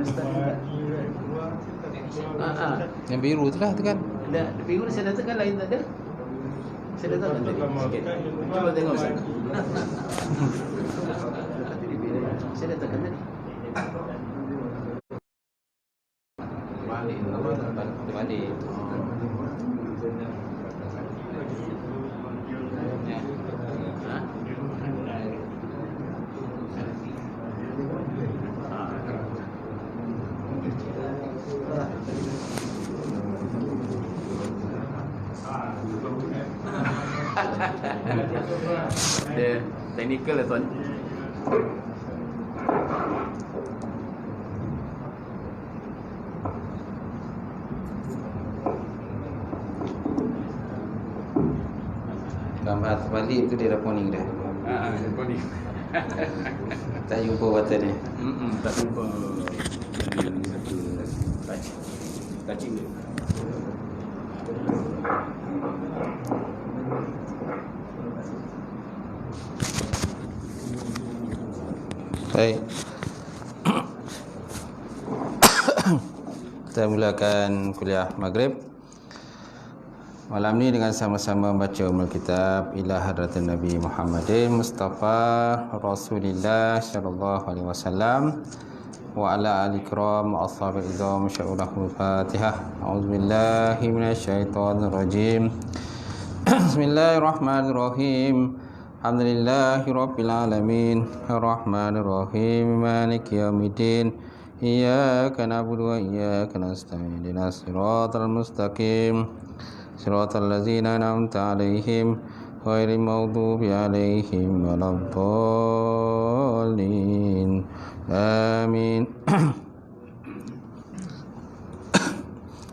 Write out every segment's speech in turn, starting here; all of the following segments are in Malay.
Nasta'in. Yang biru tu lah tu kan. Ada biru saya dah tekan lain tak ada. Saya dah tekan tadi sikit. Cuba tengok Ustaz. Saya dah tekan tadi. Balik apa? Balik. Dia teknikal lah tuan. Gambar terbalik tu dia dah poning dah. Recording. Tak jumpa button ni. Tak jumpa. Satu touching dia. Baik. Kita mulakan kuliah Maghrib malam ni dengan sama-sama baca Ummul Kitab ila hadratin Nabi Muhammadin Mustafa Rasulillah sallallahu alaihi wasallam wa ala ali kiram wa ashabil izam sya'urahul Fatihah. A'udzubillahi minasyaitonir rajim. Bismillahirrahmanirrahim. Alhamdulillahi rabbil alamin arrahmanir rahim maliki yaumiddin iyyaka na'budu wa iyyaka nasta'in ihdinas siratal mustaqim siratal ladzina an'amta 'alaihim ghairil maghdubi 'alaihim waladdallin amin.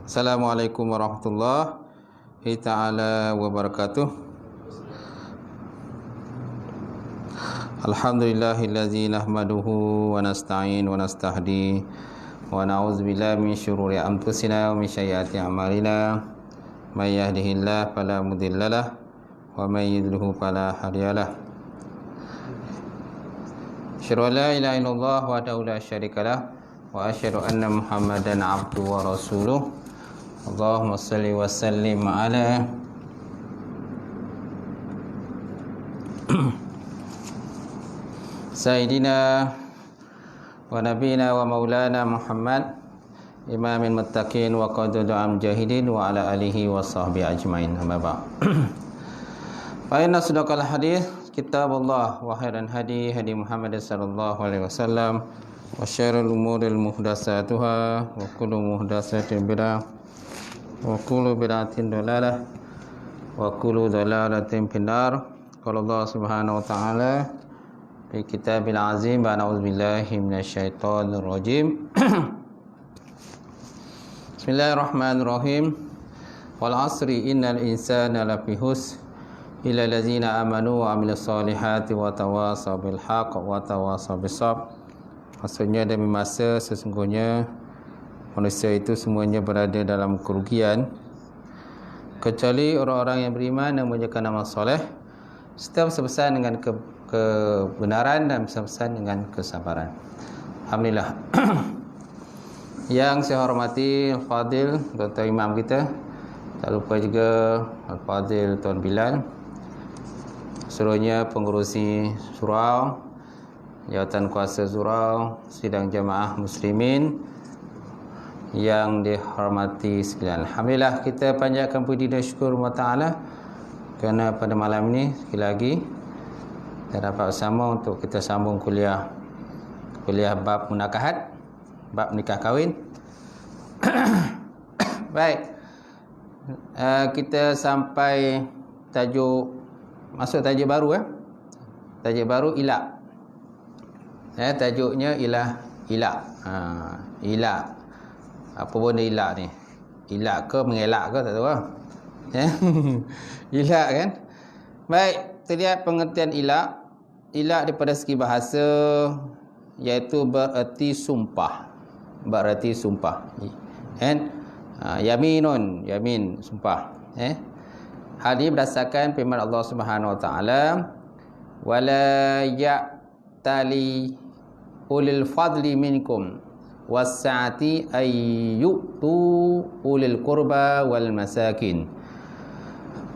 Assalamualaikum warahmatullahi ta'ala wabarakatuh. Alhamdulillahillazi nahmaduhu wa nasta'in wa nastahdi wa na'udzu billahi min syururi anfusina wa min sayyiati a'malina may yahdihillahu fala mudhillalah wa may yudlilhu fala hadiyalah. Asyhadu an la ilaha illallah wahdahu la syarikalah wa asyhadu anna Muhammadan 'abduhu wa rasuluh. Allahumma shalli wa sallim ala Sayyidina wa nabiyina wa maulana Muhammad imamil muttaqin wa qadul amjahidin wa ala alihi wa sahbihi ajmain. Amma ba'd. Fa inna sadaqal hadis kitabullah wa khairan hadi hadi Muhammad sallallahu alaihi wasallam wa syarrul umuril muhdatsatuha wa kullu muhdatsatin bid'ah wa kullu bid'atin dalalah wa kullu dalalatin finnar. Qala Allah subhanahu wa ta'ala fi kitabil azim wa na'udzubillahi minasyaitonir rajim. Bismillahirrahmanirrahim. Wal 'asri innal insana lafi khusr illa allazina amanu wa 'amilus solihati wa tawasaw bil haqq wa tawasaw bis sabr. Maksudnya demi masa sesungguhnya manusia itu semuanya berada dalam kerugian kecuali orang-orang yang beriman dan mengerjakan amal soleh serta bersama dengan kebenaran dan bersama dengan kesabaran. Alhamdulillah. Yang saya hormati Al-Fadil Dr. Imam kita, tak lupa juga Al-Fadil Tuan Bilal, seluruhnya pengurusi surau, jawatan kuasa surau, sidang jamaah muslimin yang dihormati sekalian. Alhamdulillah, kita panjatkan puji dan syukur Allah Ta'ala kerana pada malam ini sekali lagi kita dapat bersama untuk kita sambung kuliah bab munakahat, bab nikah kahwin. Baik, kita sampai masuk tajuk baru. Tajuk baru ilak. Tajuknya ilak. Ilak. Apa benda ilak ni? Ilak ke mengelak ke tak tahu lah. Ilak kan. Baik, terlihat pengertian ilak. Ilak daripada segi bahasa iaitu bererti sumpah. Bererti sumpah. Yaminun, yamin, sumpah. Hal ini berdasarkan firman Allah Subhanahu Wa Taala, wala ya'tali ulil fadli minkum was-sa'ati ayyutu ulil qurba wal masakin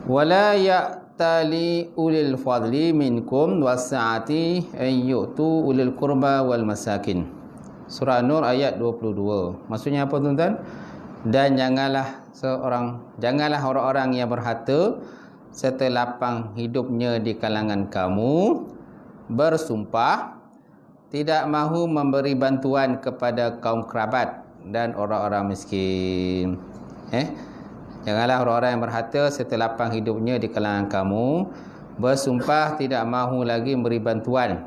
wala ya'tali ulil fadli minkum was-sa'ati ayyutu ulil qurba wal masakin. Surah Nur ayat 22. Maksudnya apa tuan-tuan? Dan janganlah orang-orang yang berharta serta lapang hidupnya di kalangan kamu bersumpah tidak mahu memberi bantuan kepada kaum kerabat dan orang-orang miskin. Janganlah orang-orang yang berharta serta lapang hidupnya di kalangan kamu bersumpah tidak mahu lagi memberi bantuan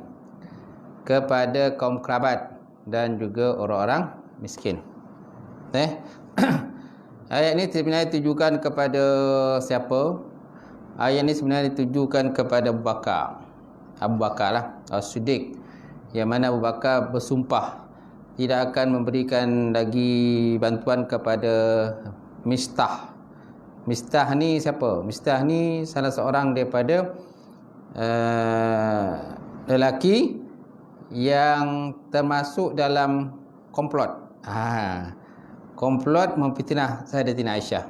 kepada kaum kerabat dan juga orang-orang miskin. Ayat ini sebenarnya ditujukan kepada siapa? Ayat ini sebenarnya ditujukan kepada Abu Bakar lah, As-Siddiq, yang mana Abu Bakar bersumpah tidak akan memberikan lagi bantuan kepada Mistah. Mistah ni siapa? Mistah ni salah seorang daripada lelaki yang termasuk dalam komplot. Komplot memfitnah Sayyidatina Aisyah.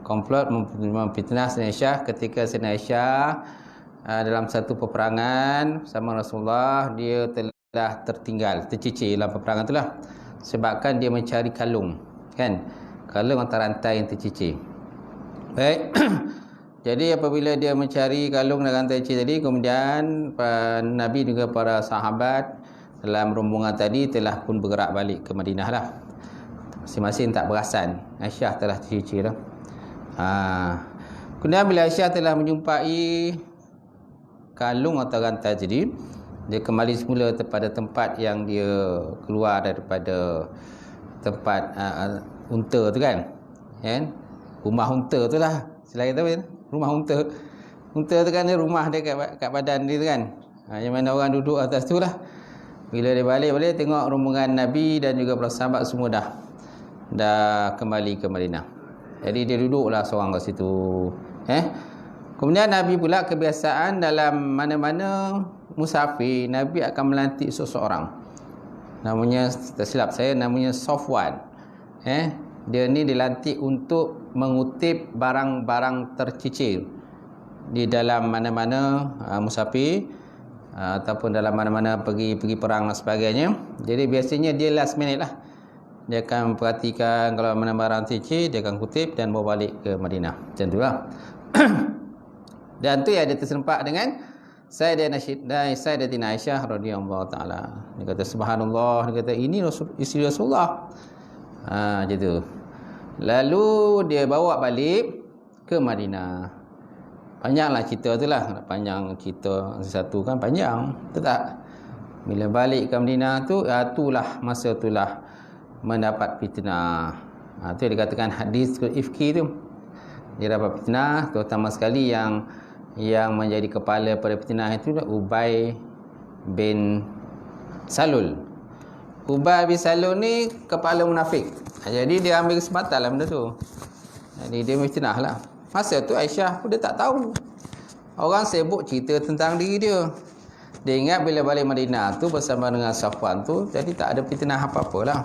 Komplot memfitnah Sayyidatina Aisyah ketika Sayyidatina Aisyah dalam satu peperangan bersama Rasulullah, dia telah tercicir dalam peperangan itulah sebabkan dia mencari kalung, kan? Kalung atau rantai yang tercicir. Baik. Jadi apabila dia mencari kalung dan rantai tadi, kemudian Nabi juga para sahabat dalam rombongan tadi telah pun bergerak balik ke Madinah lah. Masing-masing tak berasan. Aisyah telah tercicir lah. Kemudian bila Aisyah telah menjumpai kalung atau rantai tadi, dia kembali semula kepada tempat yang dia keluar daripada tempat unta tu kan? Rumah unta tu lah. Selain tu kan? Rumah unta. Unta tu kan dia rumah dia kat badan dia tu kan. Yang mana orang duduk atas tu lah. Bila dia balik tengok rombongan Nabi dan juga para sahabat semua dah kembali ke Madinah. Jadi dia duduklah seorang kat situ. Kemudian Nabi pula kebiasaan dalam mana-mana musafir, Nabi akan melantik seseorang. Namanya, tak silap saya, namanya Safwan. Dia ni dilantik untuk mengutip barang-barang tercicir di dalam mana-mana musafir ataupun dalam mana-mana pergi perang dan sebagainya. Jadi biasanya dia last minute lah. Dia akan perhatikan kalau mana barang tercicir, dia akan kutip dan bawa balik ke Madinah. Macam tu lah. Dan tu yang dia terserempak dengan Sayyidatina Aisyah radhiyallahu taala. Dia kata subhanallah, dia kata ini isteri Rasulullah. Macam tu. Lalu dia bawa balik ke Madinah. Panjanglah cerita tu lah. Panjang cerita satu kan panjang. Tak. Bila balik ke Madinah tu, itulah masa itulah mendapat fitnah. Itu dikatakan hadis ifki tu. Dia dapat fitnah, terutama sekali yang menjadi kepala pada fitnah itu Ubay bin Salul. Ubay bin Salul ni kepala munafik. Jadi dia ambil kesempatan lah benda tu. Jadi dia fitnah lah. Masa tu Aisyah pun dia tak tahu. Orang sibuk cerita tentang diri dia. Dia ingat bila balik Madinah tu bersama dengan Safwan tu, jadi tak ada fitnah apa-apa lah.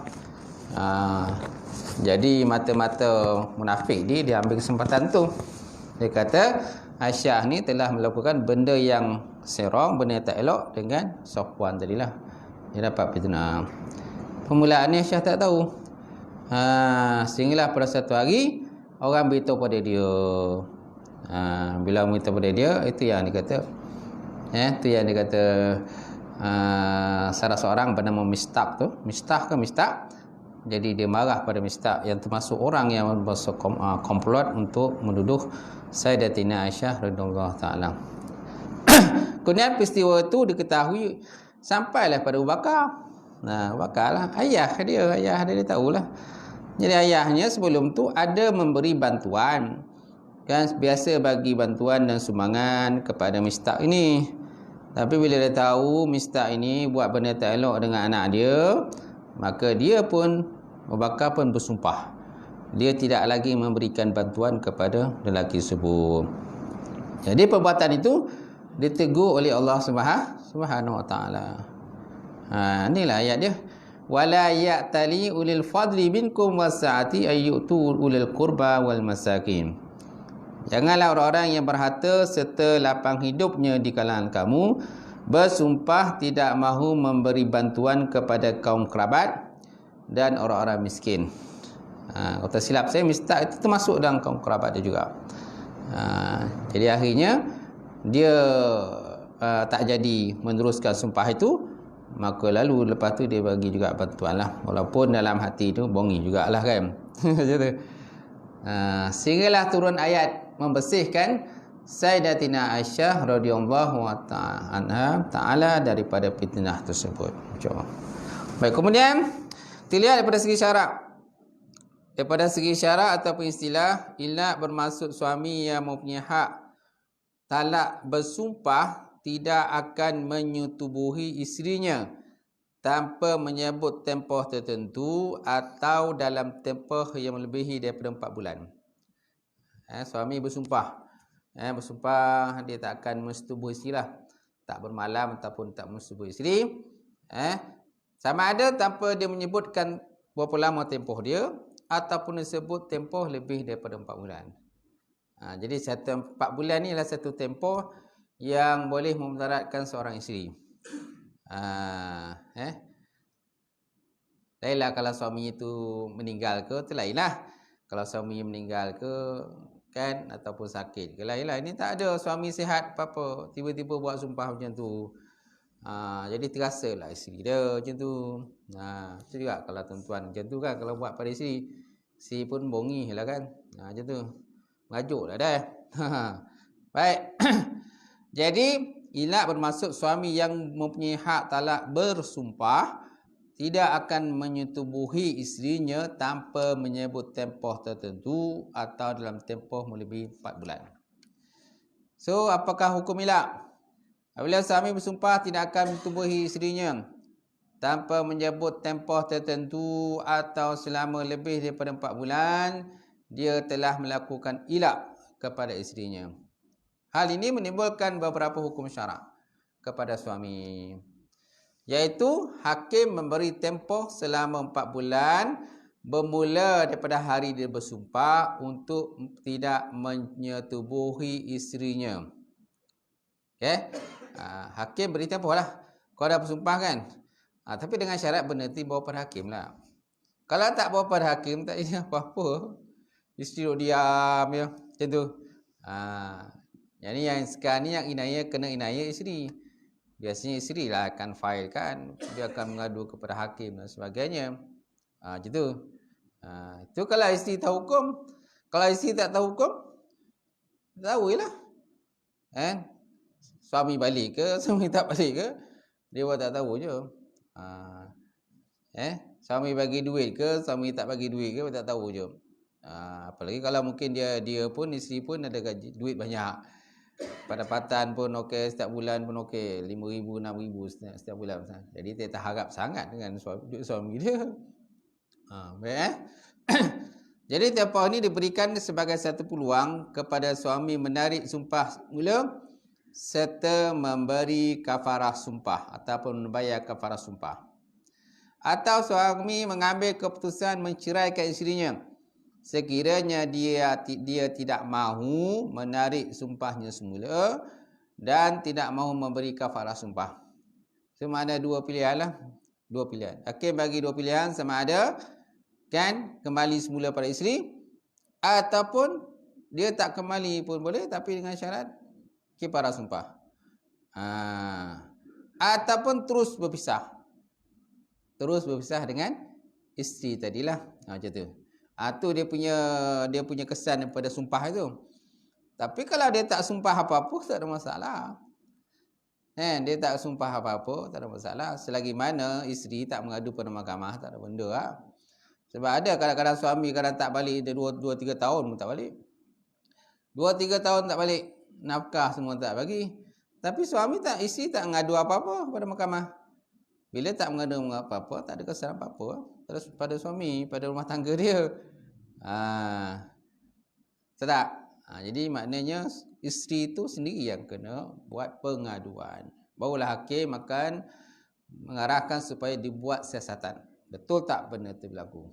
Jadi mata-mata munafik dia ambil kesempatan tu. Dia kata Aisyah ni telah melakukan benda yang serong, benda yang tak elok dengan Safwan tadilah. Dia dapat fitnah. Permulaannya Aisyah tak tahu. Sehinggalah pada satu hari orang beritahu pada dia. Bila beritahu pada dia, itu yang dia kata. Itu yang dia kata salah seorang bernama Mistah tu. Mistah ke Mistah? Jadi dia marah pada Mistah yang termasuk orang yang komplot untuk menuduh Sayyidatina Aisyah radhiyallahu taala. Kemudian peristiwa itu diketahui sampailah pada Abu Bakar. Abu Bakar lah ayah dia tahulah. Jadi ayahnya sebelum tu ada memberi bantuan. Kan biasa bagi bantuan dan sumbangan kepada Mistah ini. Tapi bila dia tahu Mistah ini buat benda tak elok dengan anak dia, maka dia pun, Abu Bakar pun bersumpah dia tidak lagi memberikan bantuan kepada lelaki tersebut. Jadi perbuatan itu ditegur oleh Allah Subhanahu Wa Taala. Inilah ayat dia. wala ya'tali ulil fadli minkum wasa'ati ayyutu ulil qurba wal masakin. Janganlah orang-orang yang berharta serta lapang hidupnya di kalangan kamu bersumpah tidak mahu memberi bantuan kepada kaum kerabat dan orang-orang miskin. Kata silap saya, mistaq itu termasuk dalam kaum kerabat dia juga. Jadi akhirnya dia tak jadi meneruskan sumpah itu, maka lalu lepas tu dia bagi juga bantuan lah, walaupun dalam hati tu bongi jugalah kan. Sehinggalah turun ayat membersihkan Sayyidatina Aisyah radhiyallahu ta'ala daripada fitnah tersebut. Baik, kemudian kita lihat daripada segi syarak. Daripada segi syarak ataupun istilah, ilak bermaksud suami yang mempunyai hak talak bersumpah tidak akan menyetubuhi isterinya tanpa menyebut tempoh tertentu atau dalam tempoh yang melebihi daripada 4 bulan. Suami bersumpah, bersumpah dia tak akan menyetubuhi isteri lah, tak bermalam ataupun tak menyetubuhi isteri, sama ada tanpa dia menyebutkan berapa lama tempoh dia ataupun disebut tempoh lebih daripada 4 bulan. Jadi 4 bulan ni adalah satu tempoh yang boleh memudaratkan seorang isteri. Lainlah kalau suami itu meninggal ke, itu lainlah. Kalau suami meninggal ke kan, ataupun sakit ke, lainlah. Ini tak ada, suami sihat apa-apa, tiba-tiba buat sumpah macam tu. Jadi terasa lah isteri dia macam tu. Itu juga kalau tuan-tuan macam tu kan, kalau buat pada isteri, isteri pun bongi lah kan. Macam tu, ngajuk lah dah. Baik. Jadi ilak bermaksud suami yang mempunyai hak talak bersumpah tidak akan menyetubuhi isterinya tanpa menyebut tempoh tertentu atau dalam tempoh melebihi 4 bulan. So, apakah hukum ilak? Apabila suami bersumpah tidak akan menyetubuhi isterinya tanpa menyebut tempoh tertentu atau selama lebih daripada 4 bulan, dia telah melakukan ilak kepada isterinya. Hal ini menimbulkan beberapa hukum syarak kepada suami, iaitu hakim memberi tempoh selama 4 bulan bermula daripada hari dia bersumpah untuk tidak menyetubuhi isterinya. Okay? Hakim beri tempoh lah. Kau dah bersumpah kan? Tapi dengan syarat benda tu bawa pada hakim lah. Kalau tak bawa pada hakim, tak ada apa-apa. Isteri duduk diam ya, macam tu. Yang ni yang sekarang ni yang inaya, kena inaya isteri. Biasanya isteri lah akan file kan, dia akan mengadu kepada hakim dan sebagainya. Macam tu. Itu kalau isteri tahu hukum. Kalau isteri tak tahu hukum, tahu je lah. Suami balik ke, suami tak balik ke, dia pun tak tahu je. Suami bagi duit ke, suami tak bagi duit ke, tak tahu je. Apalagi kalau mungkin dia pun, isteri pun ada gaji, duit banyak, pendapatan pun okey, setiap bulan pun okey, 5,000, 6,000 setiap bulan. Jadi dia tak harap sangat dengan suami dia. Baik. Jadi tempoh ini diberikan sebagai satu peluang kepada suami menarik sumpah mula serta memberi kafarah sumpah ataupun membayar kafarah sumpah. Atau suami mengambil keputusan menceraikan isterinya sekiranya dia tidak mahu menarik sumpahnya semula dan tidak mahu memberi kafarah sumpah. Cuma ada dua pilihan lah. Dua pilihan. Hakim bagi dua pilihan, sama ada kan kembali semula pada isteri ataupun dia tak kembali pun boleh, tapi dengan syarat kafarah sumpah. Ataupun terus berpisah. Terus berpisah dengan isteri tadilah. Macam tu. Itu dia punya kesan daripada sumpah itu. Tapi kalau dia tak sumpah apa-apa, tak ada masalah. Dia tak sumpah apa-apa, tak ada masalah. Selagi mana isteri tak mengadu pada mahkamah, tak ada benda lah. Sebab ada kadang-kadang suami kadang tak balik, dia 2-3 tahun pun tak balik. 2-3 tahun tak balik. Nafkah semua tak bagi. Tapi isteri tak mengadu apa-apa pada mahkamah. Bila tak mengadu apa-apa, tak ada kesan apa-apa pada suami, pada rumah tangga dia. Tak? Jadi maknanya isteri itu sendiri yang kena buat pengaduan. Barulah hakim akan mengarahkan supaya dibuat siasatan. Betul tak benda tu berlaku?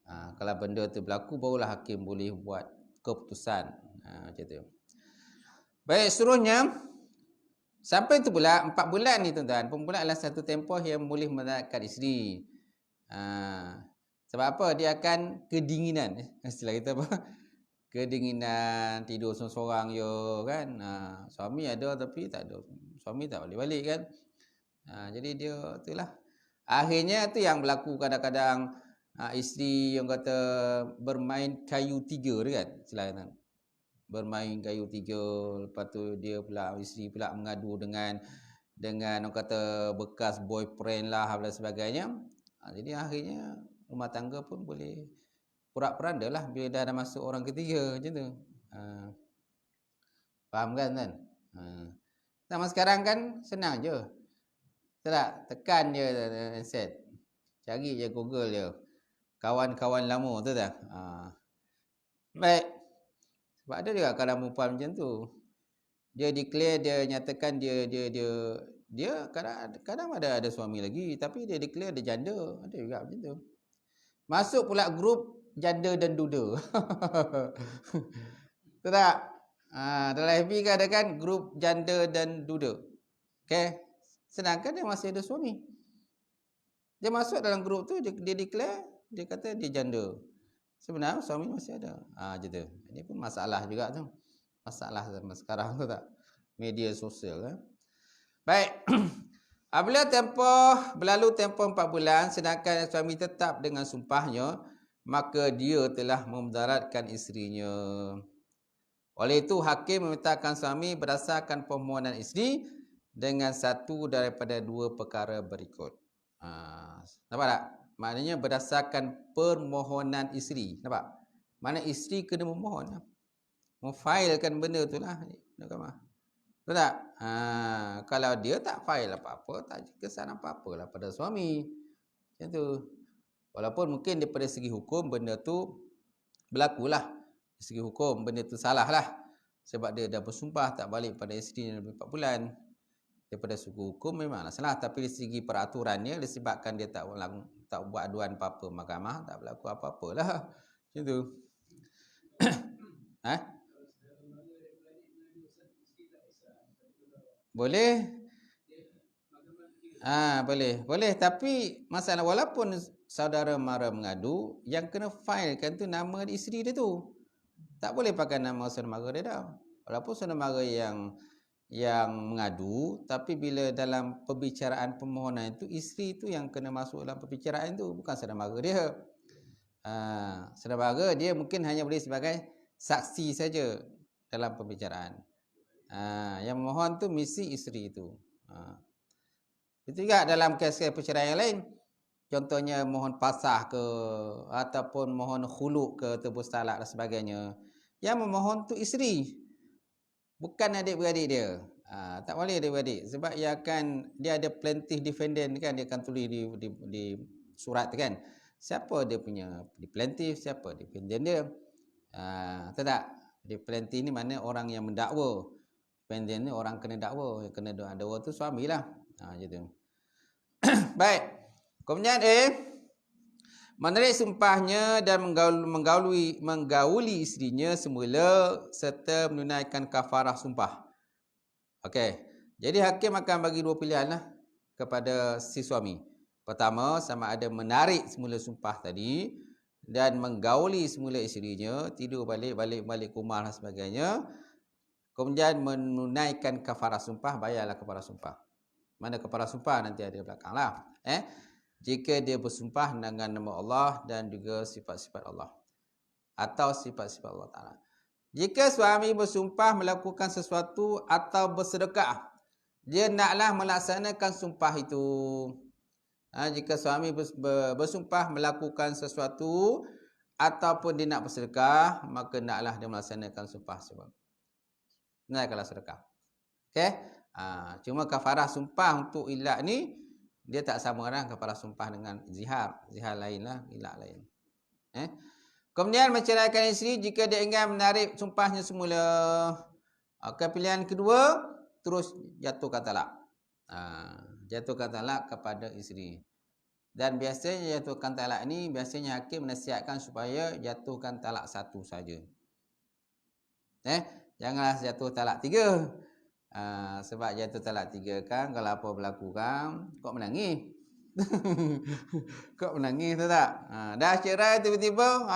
Kalau benda tu berlaku, barulah hakim boleh buat keputusan. Macam tu. Baik, seterusnya sampai tu pula 4 bulan ni tuan-tuan. Pembulan adalah satu tempoh yang boleh mendaratkan isteri. Sebab apa? Dia akan kedinginan. Istilah kita apa? Kedinginan, tidur seorang-seorang kan. Suami ada tapi tak ada. Suami tak balik-balik kan. Jadi dia itulah. Akhirnya tu yang berlaku kadang-kadang isteri yang kata bermain kayu tiga tu kan. Istilah kata. Bermain kayu tiga, lepas tu dia pula, isteri pula mengadu dengan orang kata bekas boyfriend lah dan sebagainya. Jadi akhirnya rumah tangga pun boleh porak-poranda lah bila dah ada masuk orang ketiga macam tu. Faham kan? Sama sekarang kan senang je. Tak? Tekan je set. Cari je Google je. Kawan-kawan lama tu tak? Baik. Sebab ada juga kadang perempuan macam tu. Dia declare, dia nyatakan dia kadang ada suami lagi tapi dia declare dia janda. Ada juga macam tu. Masuk pula grup janda dan duda. Betul tak? Dalam FB kan ada kan grup janda dan duda. Okay? Sedangkan dia masih ada suami. Dia masuk dalam grup tu, dia declare, dia kata dia janda. Sebenarnya suami masih ada. Macam tu. Ini pun masalah juga tu. Masalah zaman sekarang tu tak? Media sosial kan? Baik. Apabila berlalu tempoh 4 bulan, sedangkan suami tetap dengan sumpahnya, maka dia telah memudaratkan isterinya. Oleh itu, hakim memintakan suami berdasarkan permohonan isteri dengan satu daripada 2 perkara berikut. Nampak tak? Maknanya berdasarkan permohonan isteri. Nampak? Mana isteri kena memohon. Memfailkan benda tu lah. Betul tak? Kalau dia tak file apa-apa, tak kesan apa-apa lah pada suami. Macam tu. Walaupun mungkin daripada segi hukum, benda tu berlakulah. Dari segi hukum, benda tu salah lah. Sebab dia dah bersumpah tak balik pada isteri lebih 4 bulan. Daripada segi hukum memanglah salah. Tapi dari segi peraturannya, disebabkan dia tak buat aduan apa-apa mahkamah, tak berlaku apa-apalah. Macam tu. Boleh? Boleh. Tapi masalah walaupun saudara mara mengadu, yang kena filekan tu nama isteri dia tu. Tak boleh pakai nama saudara mara dia dah. Walaupun saudara mara yang mengadu, tapi bila dalam perbicaraan permohonan itu, isteri tu yang kena masuk dalam perbicaraan tu, bukan saudara mara dia. Saudara mara dia mungkin hanya boleh sebagai saksi saja dalam perbicaraan. Yang memohon tu mesti isteri itu. Itu juga dalam kes-kes perceraian yang lain. Contohnya mohon pasah ke ataupun mohon khuluk ke, tebus talak dan sebagainya. Yang memohon tu isteri. Bukan adik-beradik dia. Tak boleh adik-beradik. Sebab dia ada plaintiff defendant kan, dia akan tulis di surat tu kan. Siapa dia punya di plaintiff, siapa defendant dia. Tahu tak? Di plaintiff ni mana orang yang mendakwa. Defendant ni orang kena dakwa. Yang kena dakwa tu suamilah. Macam tu. Baik. Kemudian menarik sumpahnya dan menggauli isterinya semula serta menunaikan kafarah sumpah. Okey. Jadi hakim akan bagi 2 pilihan lah kepada si suami. Pertama, sama ada menarik semula sumpah tadi dan menggauli semula isterinya, tidur balik ke rumah dan sebagainya. Kemudian menunaikan kafarah sumpah, bayarlah kafarah sumpah. Mana kafarah sumpah nanti ada belakang lah. Jika dia bersumpah dengan nama Allah dan juga sifat-sifat Allah. Atau sifat-sifat Allah Ta'ala. Jika suami bersumpah melakukan sesuatu atau bersedekah, dia naklah melaksanakan sumpah itu. Jika suami bersumpah melakukan sesuatu ataupun dia nak bersedekah, maka naklah dia melaksanakan sumpah tersebut. Naiklah sedekah. Okey? Cuma kafarah sumpah untuk ilak ni dia tak sama lah kafarah sumpah dengan zihar. Zihar lainlah, ilak lain. Kemudian menceraikan isteri jika dia ingin menarik sumpahnya semula. Pilihan kedua, terus jatuhkan talak. Jatuhkan talak kepada isteri. Dan biasanya jatuhkan talak ni, biasanya hakim menasihatkan supaya jatuhkan talak satu saja. Janganlah jatuh talak 3. Sebab jatuh talak 3 kan, kalau apa berlaku kan, kok menangis. Kok menangis tu tak? Dah cerai tiba-tiba,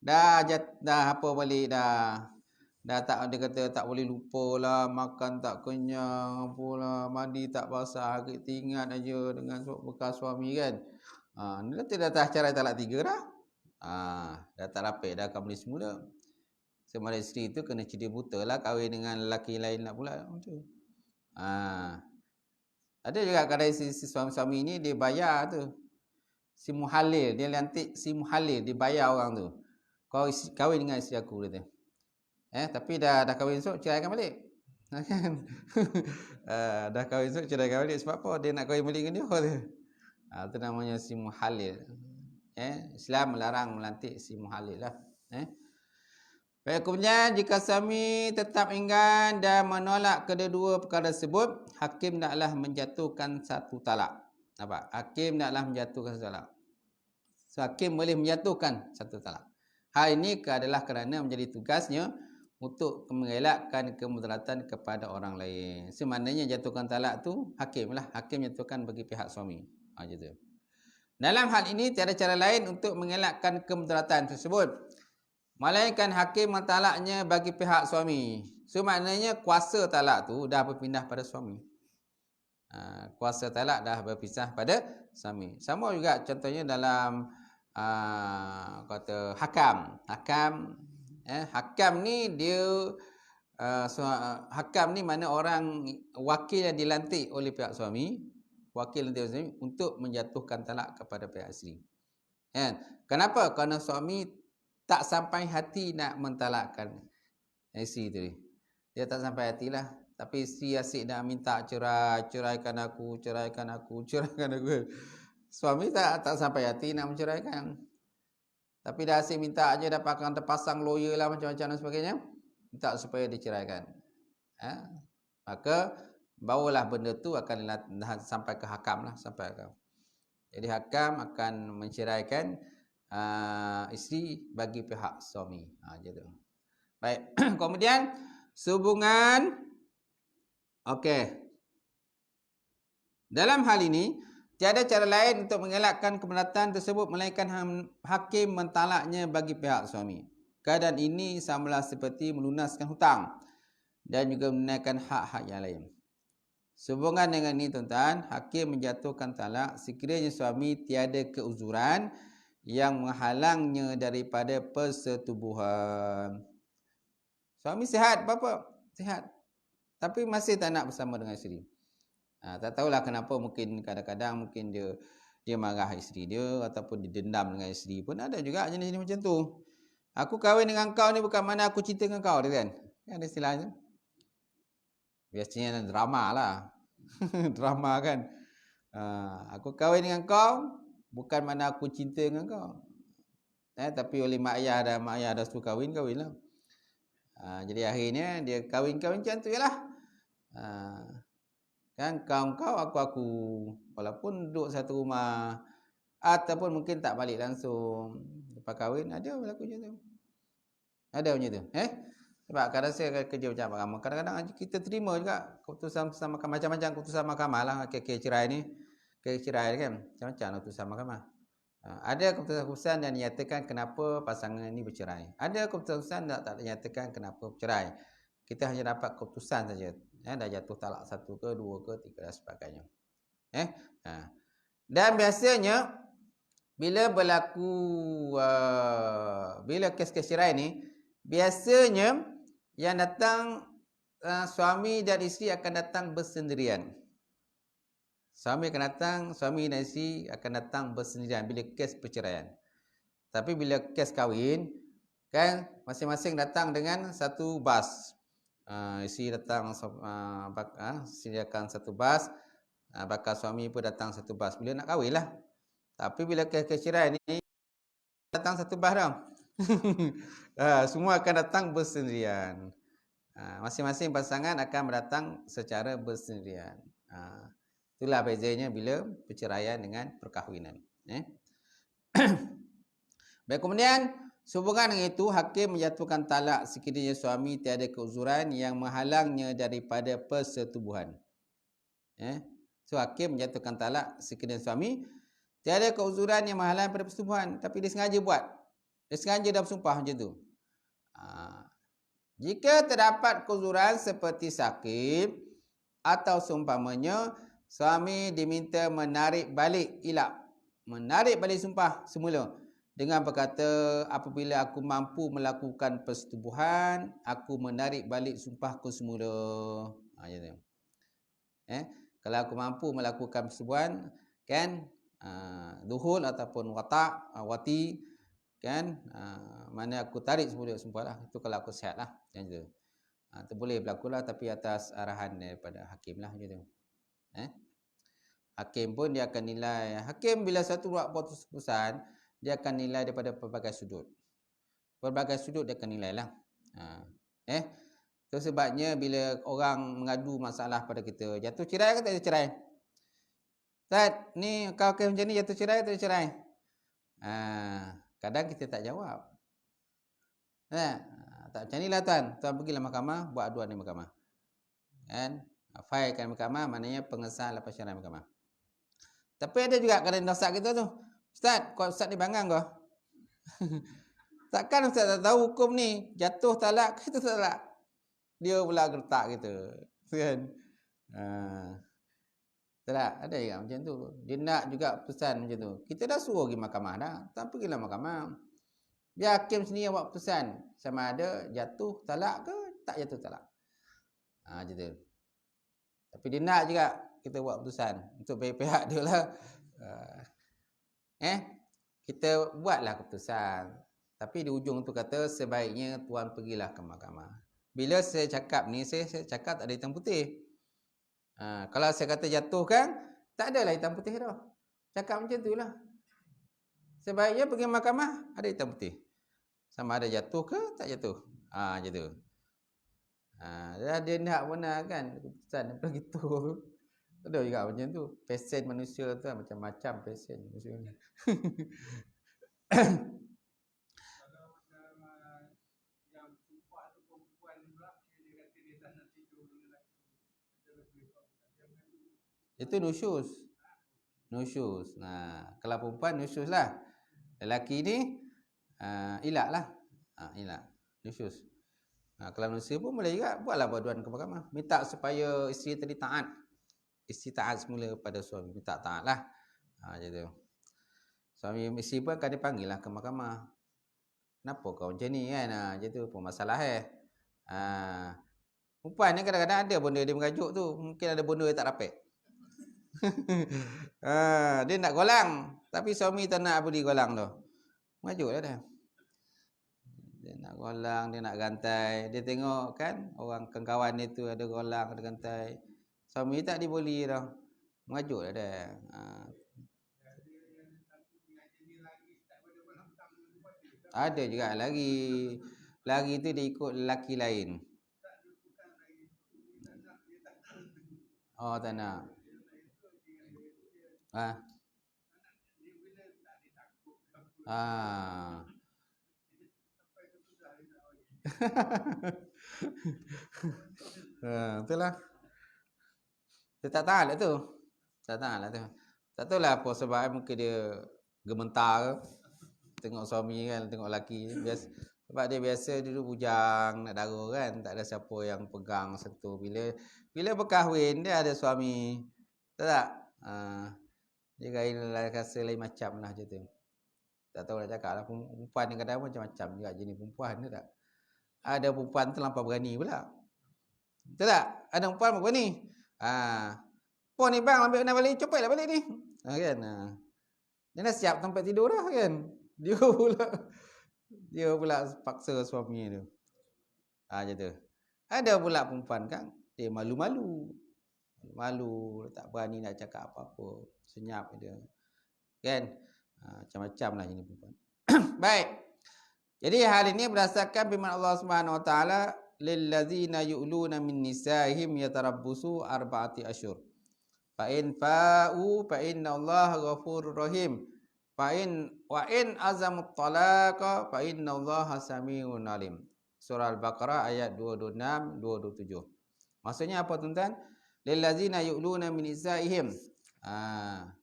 dah apa balik dah. Dah tak, dia kata tak boleh lupa lah, makan tak kenyang, apalah, mandi tak basah, teringat aja dengan bekas suami kan. Dia kata dah tak cerai talak 3 dah. Dah tak rapik dah kembali semula. Semua isteri tu kena cedia buta lah, kahwin dengan lelaki lain lah pula macam tu. Ada juga kadang si suami-suami ni dia bayar tu. Si muhalil, dia lantik si muhalil, dia bayar orang tu. Kau kahwin dengan isteri aku dia. Tapi dah kahwin esok ceraikan balik. Kan? Dah kahwin esok ceraikan balik sebab apa? Dia nak kahwin balik dengan dia tu. Itu namanya si muhalil. Islam melarang melantik si muhalil lah. Baik, kemudian jika suami tetap enggan dan menolak kedua-dua perkara tersebut, hakim naklah menjatuhkan satu talak. Nampak? Hakim naklah menjatuhkan satu talak. So, hakim boleh menjatuhkan satu talak. Hal ini adalah kerana menjadi tugasnya untuk mengelakkan kemudaratan kepada orang lain. Semaknanya jatuhkan talak tu hakim lah. Hakim jatuhkan bagi pihak suami. Gitu. Dalam hal ini tiada cara lain untuk mengelakkan kemudaratan tersebut, melainkan hakim mentalaknya bagi pihak suami. Maknanya kuasa talak tu dah berpindah pada suami. Kuasa talak dah berpisah pada suami. Sama juga contohnya dalam kata hakam. Hakam ni dia hakam ni mana orang wakil yang dilantik oleh pihak suami, wakil yang dilantik untuk menjatuhkan talak kepada pihak isteri. Kenapa? Kerana suami tak sampai hati nak mentalakkan isteri tu. Dia tak sampai hatilah. Tapi isteri asyik nak minta ceraikan aku. Suami tak sampai hati nak menceraikan. Tapi dah asyik minta aja, dapatkan terpasang lawyer lah macam-macam dan sebagainya. Minta supaya diceraikan. Maka barulah benda tu akan sampai ke hakam lah. Jadi hakam akan menceraikan isteri bagi pihak suami. Gitu. Baik. Kemudian sehubungan dalam hal ini tiada cara lain untuk mengelakkan keberatan tersebut melainkan hakim mentalaknya bagi pihak suami. Keadaan ini samalah seperti melunaskan hutang dan juga menunaikan hak-hak yang lain. Sehubungan dengan ini tuan-tuan, hakim menjatuhkan talak sekiranya suami tiada keuzuran yang menghalangnya daripada persetubuhan. Suami sihat, bapa sihat, tapi masih tak nak bersama dengan isteri. Tak tahulah kenapa, mungkin kadang-kadang mungkin dia marah isteri dia ataupun didendam dengan isteri pun ada juga jenis-jenis macam tu. Aku kahwin dengan kau ni bukan mana aku cinta dengan kau, kan? Kan ada istilahnya. Biasanya drama lah. Drama kan. Aku kahwin dengan kau bukan mana aku cinta dengan kau. Tapi oleh mak ayah dah suruh kahwin lah. Jadi akhirnya dia kahwin macam tu jelah. Kan kau aku walaupun duduk satu rumah ataupun mungkin tak balik langsung lepas kahwin, ada berlaku macam tu. Ada macam tu. Sebab kadang saya kerja macam mahkamah, kadang-kadang kita terima juga keputusan macam-macam keputusan mahkamah lah. Kes cerai ni, kes cerai kan macam-macam keputusan mahkamah. Ada keputusan yang menyatakan kenapa pasangan ni bercerai. Ada keputusan tak menyatakan kenapa bercerai. Kita hanya dapat keputusan saja. Dah jatuh talak 1 ke 2 ke 3 dan sebagainya. Dan biasanya bila berlaku bila kes-kes cerai ni, biasanya yang datang suami dan isteri akan datang bersendirian. Suami dan isteri akan datang bersendirian bila kes perceraian. Tapi bila kes kahwin, kan masing-masing datang dengan satu bas. Isteri datang sediakan satu bas, bakal suami pun datang satu bas bila nak kahwin lah. Tapi bila kes cerai ni datang satu bas dah. Semua akan datang bersendirian. Masing-masing pasangan akan datang secara bersendirian. Itulah bezanya bila perceraian dengan perkahwinan. Baik, kemudian sehubungan dengan itu, hakim menjatuhkan talak sekiranya suami tiada keuzuran yang menghalangnya daripada persetubuhan. So hakim menjatuhkan talak sekiranya suami tiada keuzuran yang menghalang daripada persetubuhan, tapi dia sengaja buat. Dia sengaja dah bersumpah macam tu. Jika terdapat keuzuran seperti sakit atau seumpamanya, suami diminta menarik balik ilak, menarik balik sumpah semula dengan berkata, apabila aku mampu melakukan persetubuhan, aku menarik balik sumpahku semula. Macam tu. Kalau aku mampu melakukan persetubuhan, kan, duhul ataupun wati, kan, mana aku tarik semula sumpah lah. Itu kalau aku sihat lah. Macam tu. Itu boleh berlaku lah, tapi atas arahan daripada hakim lah. Macam tu. Hakim pun dia akan nilai. Hakim bila satu buat keputusan, dia akan nilai daripada pelbagai sudut. Pelbagai sudut dia akan nilai lah. Itu sebabnya bila orang mengadu masalah pada kita, jatuh cerai ke tak jatuh cerai? Ustaz, ni kau macam ni, jatuh cerai ke tak jatuh cerai? Kadang kita tak jawab. Tak macam ni lah tuan. Tuan pergilah mahkamah, buat aduan di mahkamah. Kan? Failkan mahkamah, maknanya pengesahan lepas cerai mahkamah. Tapi ada juga kadang dosa kita tu. Ustaz, kau Ustaz ni bangang kau. Takkan Ustaz tak tahu hukum ni, jatuh talak ke itu talak? Dia pula gertak kita. Kan? Tak ada juga macam tu. Dia nak juga pesan macam tu. Kita dah suruh pergi mahkamah dah. Tak pergilah mahkamah. Biar hakim sendiri yang buat pesan. Sama ada jatuh talak ke tak jatuh talak. Macam tu. Tapi dia nak juga kita buat keputusan. Untuk pihak dia lah. Kita buatlah keputusan. Tapi di ujung tu kata sebaiknya tuan pergilah ke mahkamah. Bila saya cakap ni, saya cakap tak ada hitam putih. Kalau saya kata jatuh kan, tak adalah hitam putih dah. Cakap macam tu lah. Sebaiknya pergi mahkamah, ada hitam putih. Sama ada jatuh ke tak jatuh. Macam tu. Dia nak benar kan keputusan daripada gitu. Ada juga macam tu. Pesen manusia tu macam-macam pesen manusia ni. Itu nusyus. Nusyus. Kalau perempuan nusyus lah. Lelaki ni ilak lah. Ilak. Nusyus. Kalau manusia pun boleh juga. Buatlah aduan ke mahkamah. Minta supaya isteri tadi taat. Isteri taat semula pada suami. Minta taat lah. Macam tu. Suami isteri pun akan dipanggil lah ke mahkamah. Kenapa kau macam ni kan? Macam tu pun masalah perempuan ni kadang-kadang ada benda dia mengajuk tu. Mungkin ada benda dia tak rapet. Dia nak golang. Tapi suami tak nak apa dia golang tu. Mengajuk lah dah. Dia nak golang, dia nak gantai. Dia tengok kan orang kawan dia tu ada golang, ada gantai. Suami tak diboli dah. Mengajuk lah dah. Ada juga lagi. Lagi tu dia ikut lelaki lain. Oh, tak nak. Itulah. Dia tak tahan lah tu. Tak tahan lah tu. Tak tahu lah apa sebab mungkin dia gementar ke. Tengok suami kan, tengok lelaki. Sebab dia biasa dulu bujang, nak dara kan. Tak ada siapa yang pegang, sentuh. Bila berkahwin, dia ada suami. Tak? Dia rasa lain macam lah macam tu. Tak tahu nak cakap lah. Perempuan ni kadang macam-macam juga jenis perempuan tu tak. Ada perempuan terlampau berani pula. Betul tak? Ada perempuan berani. Pon ni bang, ambil kena balik, copetlah balik ni. Kan? Dia dah siap tempat tidur dah kan. Dia pula paksa suami tu. Macam tu. Ada pula perempuan kan, dia malu-malu. Malu, tak berani nak cakap apa-apa. Senyap dia. Kan? Macam-macam lah jenis perempuan. Baik. Jadi hal ini berdasarkan firman Allah Subhanahu Wa Taala, lillazina yu'luna min nisaihim yatarabbusu arba'ati asyhur. Fa in fa'u fa innallaha ghafurur rahim. Fa in azamut talaqa fa innallaha samiun alim. Surah Al-Baqarah ayat 226 227. Maksudnya apa tuan-tuan? Lillazina yu'luna min nisaihim.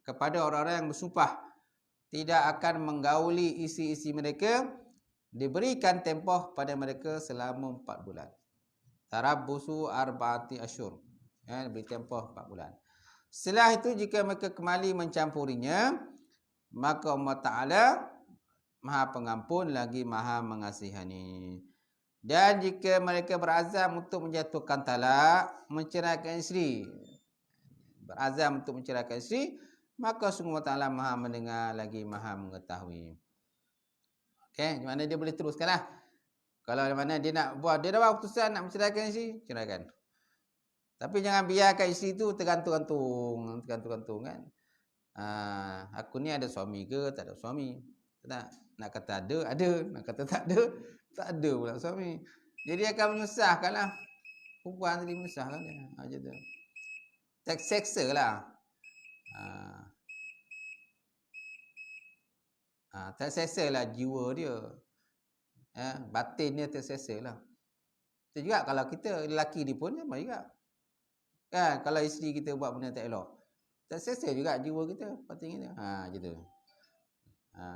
Kepada orang-orang yang bersumpah tidak akan menggauli isi-isi mereka, diberikan tempoh pada mereka selama 4 bulan. Tarabbusu arba'ati asyhur. Diberi tempoh 4 bulan. Setelah itu jika mereka kembali mencampurinya, maka Allah Ta'ala Maha Pengampun lagi Maha Mengasihani. Dan jika mereka berazam untuk menjatuhkan talak, menceraikan isteri, maka sungguh Allah Ta'ala Maha mendengar lagi Maha mengetahui. Okey, mana dia boleh teruskan lah. Kalau mana dia nak buat, dia dah buat keputusan nak menceraikan isteri, ceraikan. Tapi jangan biarkan isteri tu tergantung kan. Aku ni ada suami ke tak ada suami? Tak. Nak kata ada, nak kata tak ada pula suami. Jadi akan menyusahkan lah. Perempuan tadi menyusahkan dia. Macam tu. Seksa lah. Terseksa lah jiwa dia. Batin dia terseksa lah. Itu juga kalau kita lelaki ni pun sama juga. Kan kalau isteri kita buat benda tak elok, terseksa juga jiwa kita, batin kita. Gitu.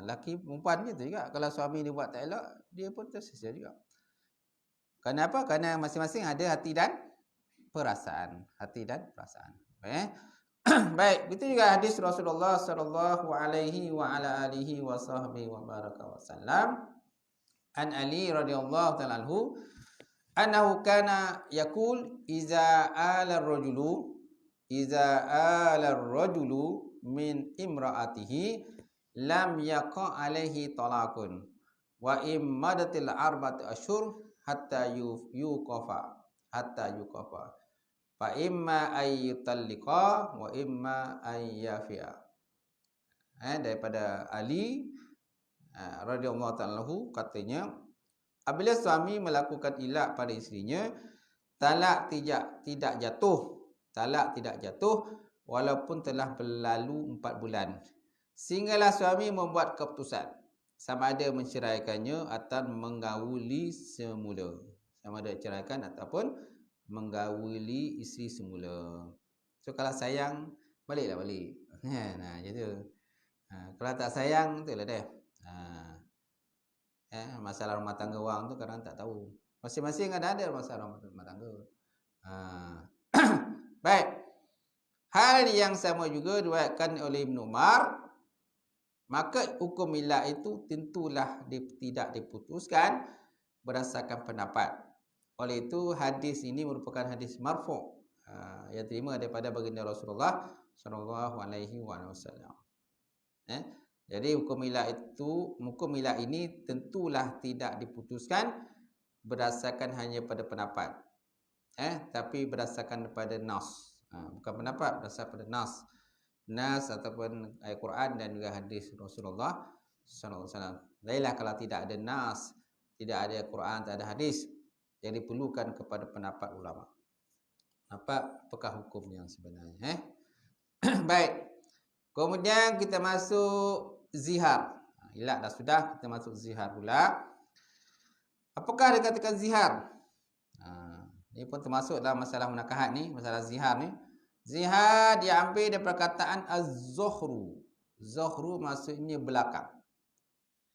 Lelaki perempuan gitu juga. Kalau suami dia buat tak elok, dia pun terseksa juga. Kenapa? Kerana masing-masing ada hati dan perasaan. Baik, itu juga hadis Rasulullah sallallahu alaihi wa ala alihi wa sahbihi wa baraka wa sallam. An Ali radhiyallahu ta'ala anhu annahu kana yaqul iza ala ar-rajulu min imra'atihi lam yaqa alaihi talaqun wa immadatil arba'ati asyhur hatta yuqafa fa imma ayyutalliqa wa imma ayyafi'a. Daripada Ali radhiyallahu ta'ala anhu katanya, apabila suami melakukan ilak pada isterinya, talak tidak jatuh walaupun telah berlalu 4 bulan, sehinggalah suami membuat keputusan sama ada menceraikannya atau menggauli semula. Sama ada ceraikan ataupun menggauli isteri semula. So kalau sayang, balik. Gitu. Kalau tak sayang, itulah dia. Masalah rumah tangga orang tu kadang tak tahu. Masing-masing ada masalah rumah tangga. Baik. Hal yang sama juga diriwayatkan oleh Ibn Umar. Maka hukum ilak itu tentulah tidak diputuskan berdasarkan pendapat. Oleh itu hadis ini merupakan hadis marfu' yang terima daripada baginda Rasulullah sallallahu alaihi wasallam. Jadi hukum ilak ini tentulah tidak diputuskan berdasarkan hanya pada pendapat. Tapi berdasarkan pada nas. Bukan pendapat, berdasarkan pada nas. Nas ataupun ayat Quran dan juga hadis Rasulullah sallallahu alaihi wasallam. Lainlah kalau tidak ada nas, tidak ada Quran, tak ada hadis, yang diperlukan kepada pendapat ulama. Apakah hukum yang sebenarnya? Baik. Kemudian kita masuk zihar. Ilak dah sudah, kita masuk zihar pula. Apakah dikatakan zihar? Ini pun termasuk dalam masalah munakahat ni, masalah zihar ni. Zihar diambil dari perkataan az-zuhru. Zuhru maksudnya belakang.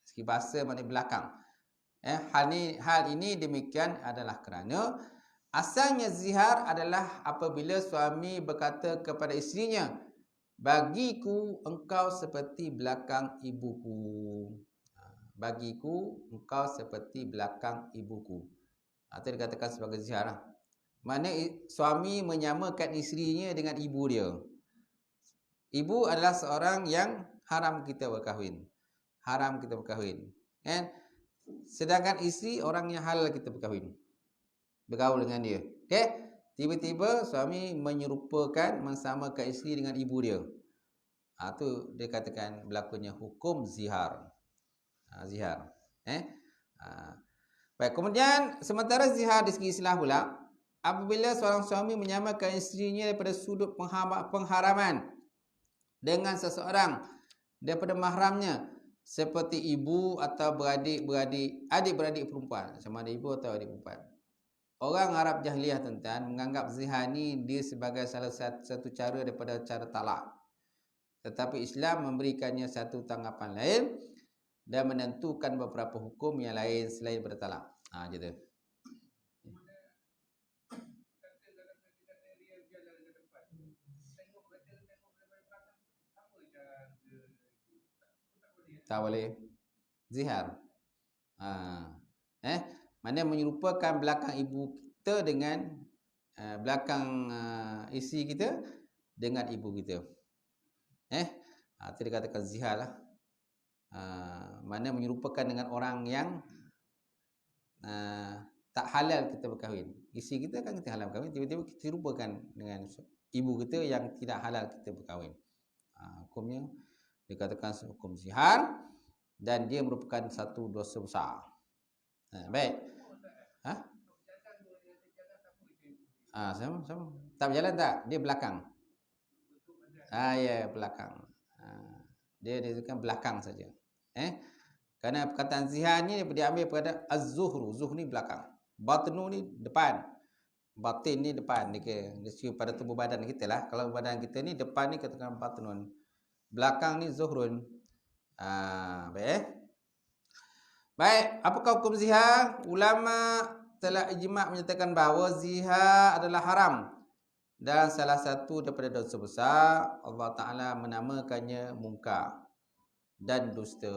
Segi bahasa maknanya belakang. Hal ini demikian adalah kerana asalnya zihar adalah apabila suami berkata kepada isterinya, bagiku engkau seperti belakang ibuku. Bagiku engkau seperti belakang ibuku. Itu dikatakan sebagai zihar lah. Mana suami menyamakan isterinya dengan ibu dia. Ibu adalah seorang yang haram kita berkahwin. Sedangkan isteri orang yang halal kita berkahwin, bergaul dengan dia. Tiba-tiba suami menyerupakan, mensamakan isteri dengan ibu dia. Itu dia katakan berlakunya hukum zihar. Baik, kemudian sementara zihar di segi istilah pula, apabila seorang suami menyamakan isterinya daripada sudut pengharaman dengan seseorang daripada mahramnya, seperti ibu atau adik-beradik perempuan, sama ada ibu atau adik perempuan. Orang Arab jahiliah tuan-tuan menganggap zihar ni dia sebagai salah satu cara daripada cara talak. Tetapi Islam memberikannya satu tanggapan lain dan menentukan beberapa hukum yang lain selain daripada talak. Gitu. Tak boleh zihar. Mana menyerupakan belakang ibu kita dengan belakang isteri kita dengan ibu kita. Itu dikatakan zihar lah. Mana menyerupakan dengan orang yang tak halal kita berkahwin. Isteri kita kan kita halal berkahwin, tiba-tiba kita serupakan dengan ibu kita yang tidak halal kita berkahwin. Hukumnya dikatakan hukum zihar dan dia merupakan satu dosa besar. Baik. Sama. Tak berjalan tak? Dia belakang. Ya, belakang. Dia kan belakang saja. Kerana perkataan zihar ni diambil pada az-zuhru. Zuhr ni belakang. Batnu ni depan. Batin ni depan. Dia pada tubuh badan kita lah. Kalau badan kita ni depan ni katakan batnun. Belakang ni zuhrun. Baik, apakah hukum zihar? Ulama telah ijma' menyatakan bahawa zihar adalah haram. Dan salah satu daripada dosa besar, Allah Ta'ala menamakannya munkar dan dusta.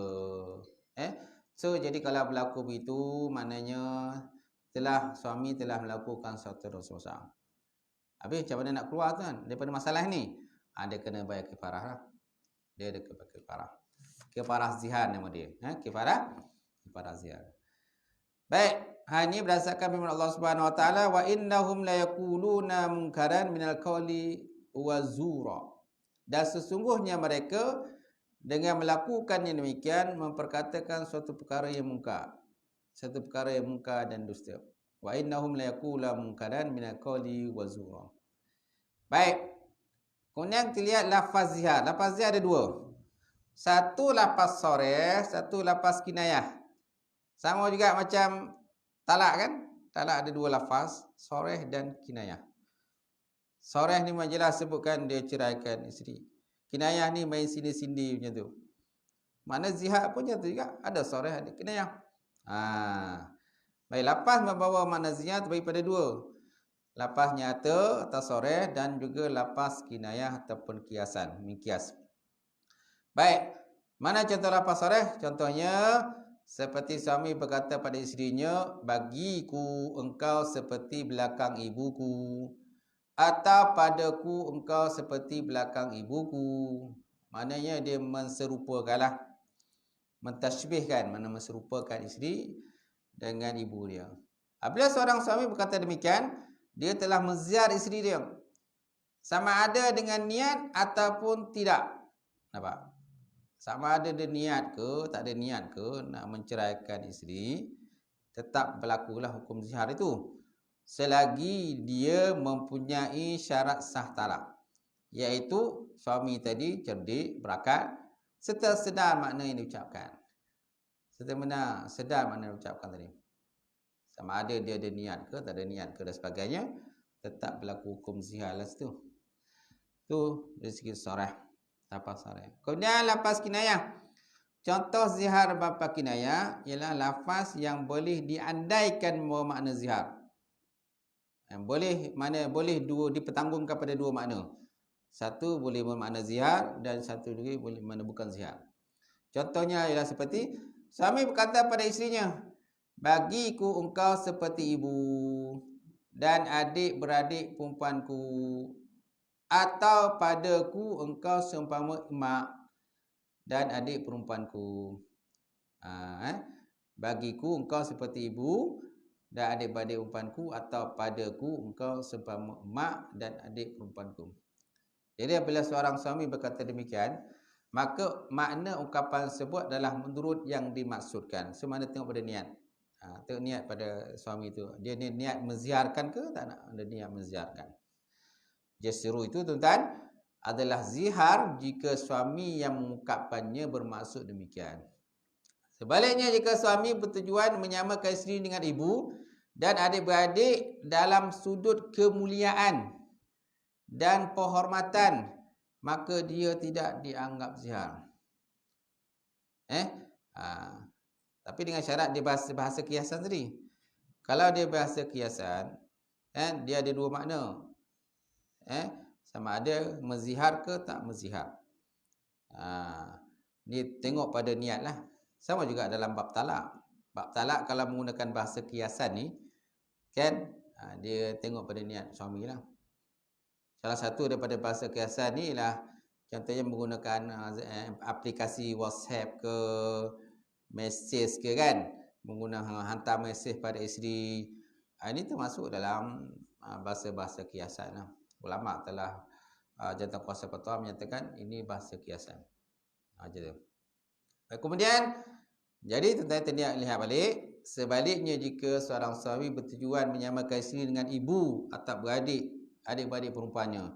So, jadi kalau berlaku begitu, maknanya suami telah melakukan satu dosa besar. Habis macam mana nak keluar tu kan daripada masalah ni? Dia kena bayar kifarah lah. Dia ada kifarah. Kifarah zihar nama dia. Kifarah zihar. Baik. Ini berdasarkan firman Allah Subhanahu Wa Taala, wa innahum la yaquluna munkaran minal qawli wa zura. Dan sesungguhnya mereka dengan melakukan yang demikian memperkatakan suatu perkara yang mungkar. Satu perkara yang mungkar dan dusta. Wa innahum la yaquluna munkaran minal qawli wa zura. Baik. Kemudian kita lihat lafaz zihar. Lafaz zihar ada dua. Satu lafaz soreh, satu lafaz kinayah. Sama juga macam talak kan? Talak ada dua lafaz, soreh dan kinayah. Soreh ni memang jelas sebutkan dia ceraikan isteri. Kinayah ni main sindi-sindi macam tu. Mana zihar pun macam tu juga. Ada soreh, ada kinayah. Baik, lafaz membawa makna zihar terbagi pada dua. Lafaz nyata atau soreh dan juga lafaz kinayah ataupun kiasan, mikias. Baik, mana contoh lafaz soreh? Contohnya seperti suami berkata pada isterinya, bagiku engkau seperti belakang ibuku, atau padaku engkau seperti belakang ibuku. Maknanya dia menserupakanlah, mentashbihkan, mana menserupakan isteri dengan ibu dia. Apabila seorang suami berkata demikian, dia telah menziar isteri dia, sama ada dengan niat ataupun tidak. Nampak? Sama ada dia niat ke, tak ada niat ke nak menceraikan isteri, tetap berlakulah hukum zihar itu. Selagi dia mempunyai syarat sah talak. Iaitu suami tadi cerdik, berakal, serta sedar makna yang diucapkan. Sedar makna yang diucapkan tadi. Sama ada dia ada niat ke, tak ada niat ke dan sebagainya, tetap berlaku hukum zihar lah situ. Itu dari segi soreh. Lafaz soreh. Kemudian lafaz kinayah. Contoh zihar bapa kinayah ialah lafaz yang boleh diandaikan membawa makna zihar. Boleh dipertanggungkan pada dua makna. Satu boleh bermakna zihar dan satu lagi boleh makna bukan zihar. Contohnya ialah seperti suami berkata pada isterinya, bagiku engkau seperti ibu dan adik-beradik perempuanku, atau padaku engkau seumpama emak dan adik perempuanku. Bagiku engkau seperti ibu dan adik-beradik perempuanku, atau padaku engkau seumpama emak dan adik perempuanku. Jadi apabila seorang suami berkata demikian, maka makna ungkapan tersebut adalah menurut yang dimaksudkan. Semana tengok pada niat. Tu niat pada suami tu. Dia niat menziarkan ke tak nak? Dia niat menziarkan. Jasru itu tuan-tuan adalah zihar jika suami yang mengungkapkannya bermaksud demikian. Sebaliknya jika suami bertujuan menyamakan isteri dengan ibu dan adik-beradik dalam sudut kemuliaan dan penghormatan, maka dia tidak dianggap zihar. Tapi dengan syarat dia bahasa kiasan tadi. Kalau dia bahasa kiasan, dia ada dua makna. Sama ada menzihar ke tak menzihar. Dia tengok pada niat lah. Sama juga dalam bab talak. Bab talak kalau menggunakan bahasa kiasan ni, kan, dia tengok pada niat suami lah. Salah satu daripada bahasa kiasan ni ialah contohnya menggunakan aplikasi WhatsApp ke, mesej ke kan, menggunakan hantar mesej pada isteri. Ini termasuk dalam bahasa-bahasa kiasan lah. Ulama telah jantan kuasa fatwa menyatakan ini bahasa kiasan. Macam tu. Kemudian jadi tuan-tuan lihat balik, sebaliknya jika seorang suami bertujuan menyamakan isteri dengan ibu atau beradik, adik-beradik perempuannya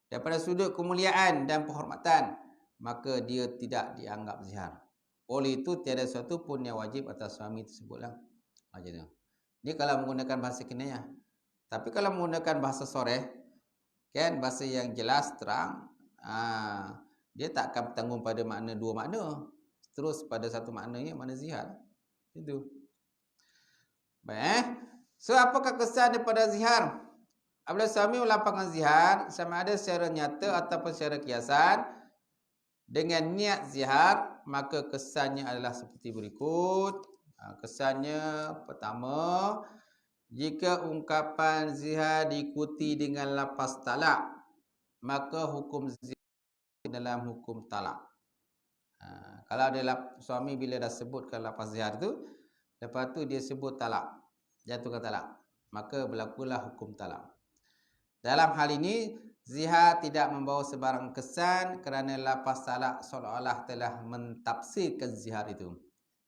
daripada sudut kemuliaan dan penghormatan, maka dia tidak dianggap zihar. Oleh itu tiada sesuatu pun yang wajib atas suami tersebutlah. Macam tu. Ini kalau menggunakan bahasa kinayah. Tapi kalau menggunakan bahasa soreh, kan, bahasa yang jelas, terang, dia tak akan bertanggung pada makna dua makna. Terus pada satu maknanya, makna zihar. Itu. Baik. So, apakah kesan daripada zihar? Apabila suami melapangkan zihar, sama ada secara nyata ataupun secara kiasan, dengan niat zihar, maka kesannya adalah seperti berikut. Kesannya pertama, jika ungkapan zihar diikuti dengan lafaz talak, maka hukum zihar dalam hukum talak. Kalau ada suami bila dah sebutkan lafaz zihar tu, lepas tu dia sebut talak, jatuhkan talak, maka berlakulah hukum talak. Dalam hal ini, zihar tidak membawa sebarang kesan kerana lafaz talak seolah-olah telah mentafsirkan zihar itu.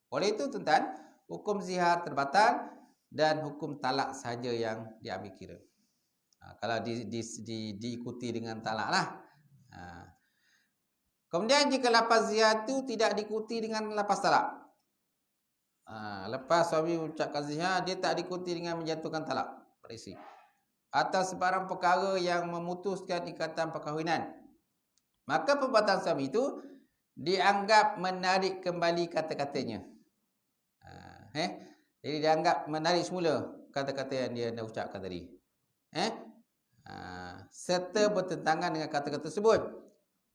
Oleh itu tuan-tuan, hukum zihar terbatal dan hukum talak sahaja yang diambil kira. Kalau diikuti dengan talak lah. Kemudian jika lafaz zihar itu tidak diikuti dengan lafaz talak. Lepas suami mengucapkan zihar, dia tak diikuti dengan menjatuhkan talak pada isteri, atau sebarang perkara yang memutuskan ikatan perkahwinan, maka perbuatan suami itu dianggap menarik kembali kata-katanya. Jadi dianggap menarik semula kata-kata yang dia dah ucapkan tadi. Serta bertentangan dengan kata-kata tersebut.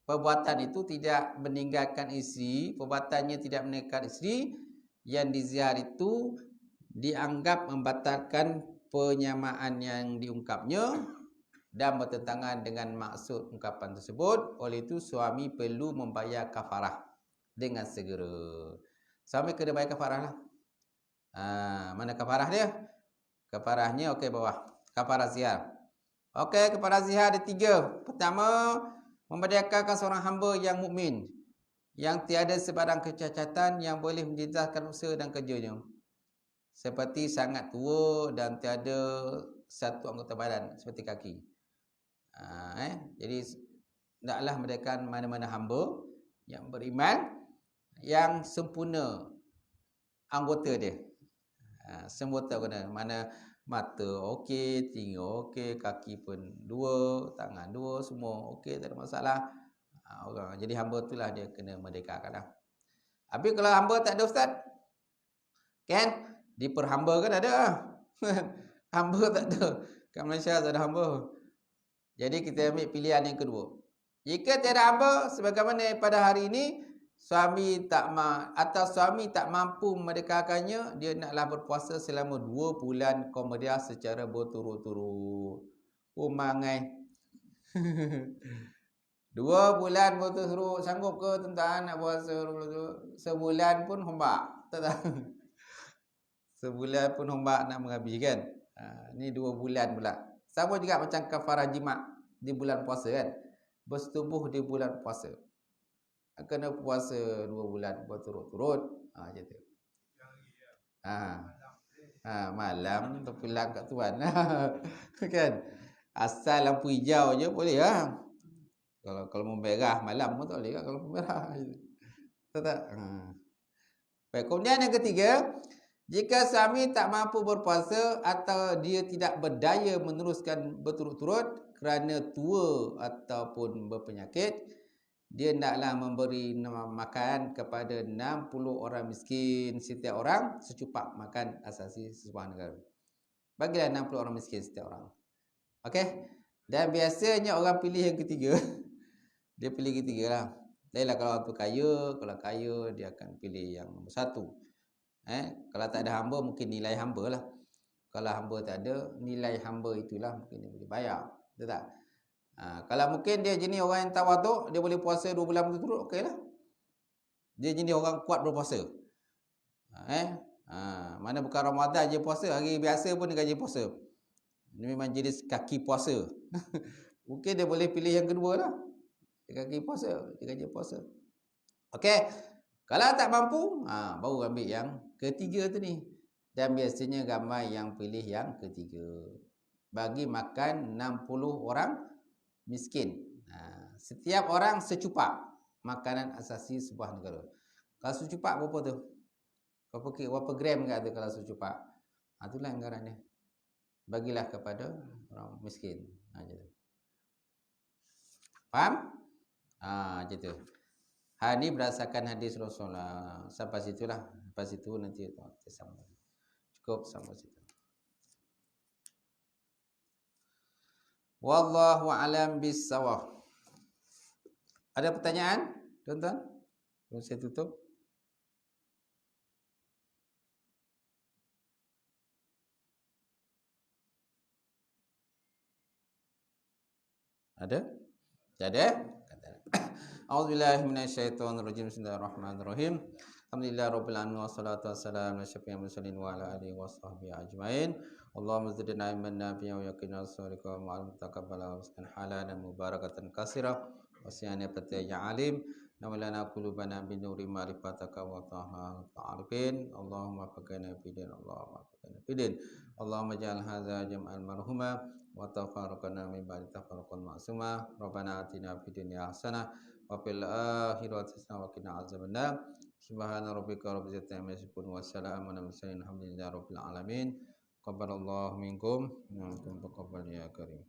Perbuatan itu tidak meninggalkan isteri, perbuatannya tidak meninggalkan isteri, yang dizihar itu dianggap membatalkan penyamaan yang diungkapnya dan bertentangan dengan maksud ungkapan tersebut. Oleh itu suami perlu membayar kafarah dengan segera. Suami kena bayar kafarah lah. Mana kafarah dia? Kafarahnya okey bawah. Kafarah zihar. Okey, kafarah zihar ada 3. Pertama, memerdekakan seorang hamba yang mukmin, yang tiada sebarang kecacatan yang boleh menjejaskan usaha dan kerjanya, seperti sangat tua dan tiada satu anggota badan seperti kaki. Jadi hendaklah merdekakan mana-mana hamba yang beriman, yang sempurna anggota dia. Sempurna kena, mana mata okey, telinga okey, kaki pun 2, tangan 2, semua okey, tak ada masalah. Jadi hamba itulah dia kena merdekakan lah. Tapi kalau hamba tak ada ustaz, kan, diperhamba kan ada. Hamba tak ada. Kat Malaysia tak ada hamba. Jadi kita ambil pilihan yang kedua. Jika tiada hamba, sebagaimana pada hari ini, suami tak mampu memerdekakannya, dia naklah berpuasa selama 2 bulan Qamariah secara berturut-turut. Mangai. 2 bulan berturut-turut sanggup ke tuan-tuan nak puasa sebulan pun hombak. Tak. Sebulan pun hombak nak menghabiskan. Ni 2 bulan pula. Sama juga macam kafarah jima' di bulan puasa kan. Bersetubuh di bulan puasa. Kena puasa 2 bulan berturut-turut. Macam tu. Malam terpulang kat tuan. Kan? Asal lampu hijau je boleh lah. Kalau mau merah malam pun tak boleh kan kalau merah. Tahu tak? Baik, kemudian yang ketiga, jika suami tak mampu berpuasa atau dia tidak berdaya meneruskan berturut-turut kerana tua ataupun berpenyakit, dia hendaklah memberi makan kepada 60 orang miskin setiap orang secupak makan asasi sebuah negara. Bagilah 60 orang miskin setiap orang. Okey? Dan biasanya orang pilih yang ketiga. Dia pilih ketiga lah. Lainlah kalau orang tu kaya, kalau kaya dia akan pilih yang nombor satu. Kalau tak ada hamba mungkin nilai hamba lah. Kalau hamba tak ada, nilai hamba itulah mungkin dia boleh bayar. Betul tak? Kalau mungkin dia jenis orang yang tawaduk, dia boleh puasa 2 bulan berturut-turut, okey lah. Dia jenis orang kuat berpuasa. Mana bukan Ramadan je puasa, hari biasa pun dia gaji puasa. Ini memang jenis kaki puasa. Mungkin dia boleh pilih yang kedua lah. Dia kaki puasa, dia gaji puasa. Okey. Kalau tak mampu, baru ambil yang ketiga tu ni. Dan biasanya ramai yang pilih yang ketiga. Bagi makan 60 orang miskin. Setiap orang secupak makanan asasi sebuah negara. Kalau secupak berapa tu? Berapa gram kat tu kalau secupak? Itulah anggarannya. Bagilah kepada orang miskin. Macam tu. Faham? Macam tu. Ini berdasarkan hadis Rasulullah. Sampai situlah. Lepas itu nanti kita sambung. Cukup sampai situ. Wallahu a'lam bissawab. Ada pertanyaan, tuan-tuan? Sebelum saya tutup. Ada? Tak ada? A'udzubillahi minasyaitonirrajim. Bismillahirrahmanirrahim. Alhamdulillah rabbil alamin wassalatu wassalamu ala asyrafil mursalin wa ala alihi washabbihi ajmain. Allahumma zidna ilman nafi'an wa yaqina as-sadiqa wa al mutaqabbala wa rizqan halalan mubarakatan katsira wa siyana fataya alim. Nawlana qulubana bin nuri ma'rifataka wa ta'ala ta'arifin. Allahumma faqina fidin. Allahumma faqina fidin. Allahumma ja'al hadza jam'an marhuma wa tafarraqana min ba'di tafarruqan ma'suma. Rabbana atina fid dunya hasanah wa fil akhirati hasanah wa qina azabannar. Subhana rabbika rabbil izzati amma yasifun wa salamun alal mursalin. Alhamdulillahi rabbil alamin. Qabbalallahu minkum wa minkum taqabbal ya karim.